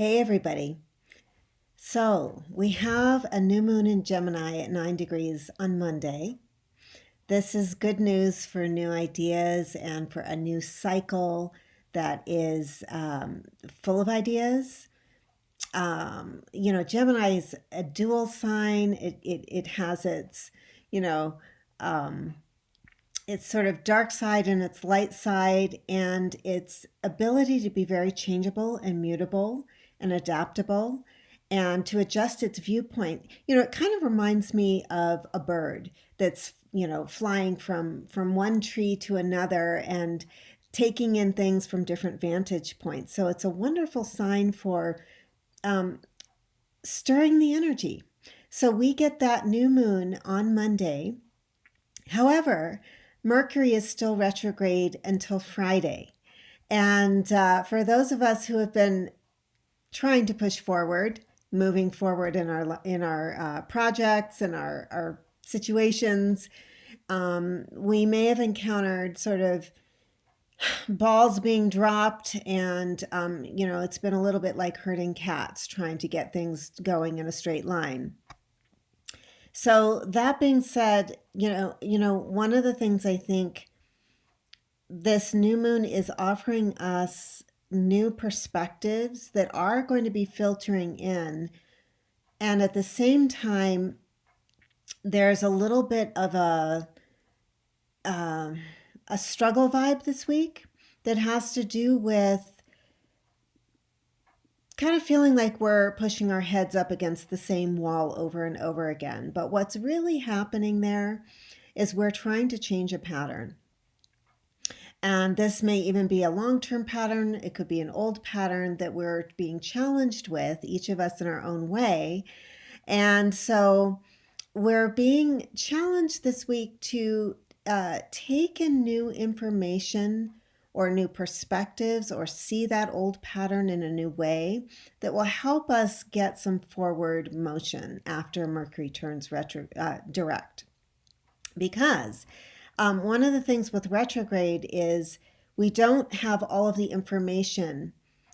Hey everybody. So we have a new moon in Gemini at 9 degrees on Monday. This is good news for new ideas and for a new cycle that is full of ideas. Gemini is a dual sign. It has its, you know, um, its sort of dark side and its light side, and its ability to be very changeable and mutable and adaptable and to adjust its viewpoint. It kind of reminds me of a bird that's, flying from one tree to another and taking in things from different vantage points. So it's a wonderful sign for um, stirring the energy. So we get that new moon on Monday. However, Mercury is still retrograde until Friday. And for those of us who have been trying to push forward, moving forward in our projects and our situations, we may have encountered sort of balls being dropped, and it's been a little bit like herding cats, trying to get things going in a straight line. So that being said, one of the things I think this new moon is offering us new perspectives that are going to be filtering in. And at the same time, there's a little bit of a struggle vibe this week that has to do with kind of feeling like we're pushing our heads up against the same wall over and over again. But what's really happening there is we're trying to change a pattern. And this may even be a long-term pattern. It could be an old pattern that we're being challenged with, each of us in our own way. And so we're being challenged this week to take in new information or new perspectives, or see that old pattern in a new way that will help us get some forward motion after Mercury turns direct. Because one of the things with retrograde is we don't have all of the information.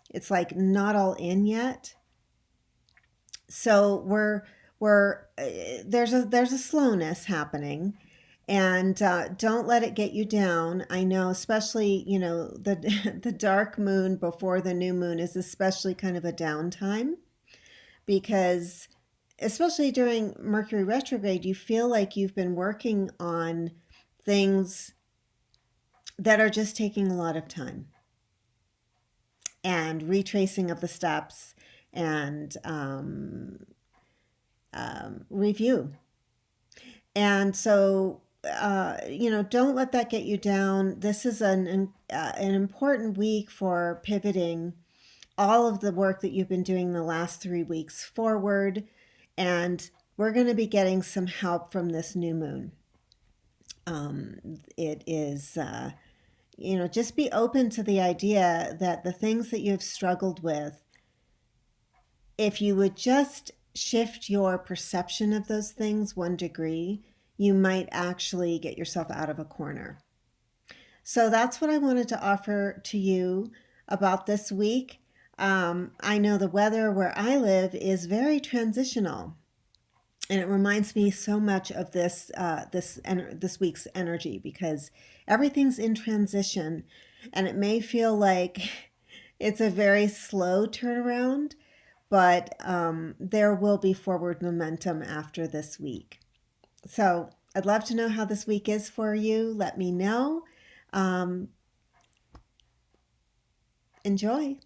It's like not all in yet. So there's a slowness happening, and don't let it get you down. I know, especially the the dark moon before the new moon is especially kind of a downtime, because especially during Mercury retrograde, you feel like you've been working on things that are just taking a lot of time and retracing of the steps and review. And so, don't let that get you down. This is an important week for pivoting all of the work that you've been doing the last 3 weeks forward. And we're going to be getting some help from this new moon. It is, just be open to the idea that the things that you've struggled with, if you would just shift your perception of those things 1 degree, you might actually get yourself out of a corner. So that's what I wanted to offer to you about this week. I know the weather where I live is very transitional, and it reminds me so much of this week's energy, because everything's in transition, and it may feel like it's a very slow turnaround, but there will be forward momentum after this week. So I'd love to know how this week is for you. Let me know. Enjoy.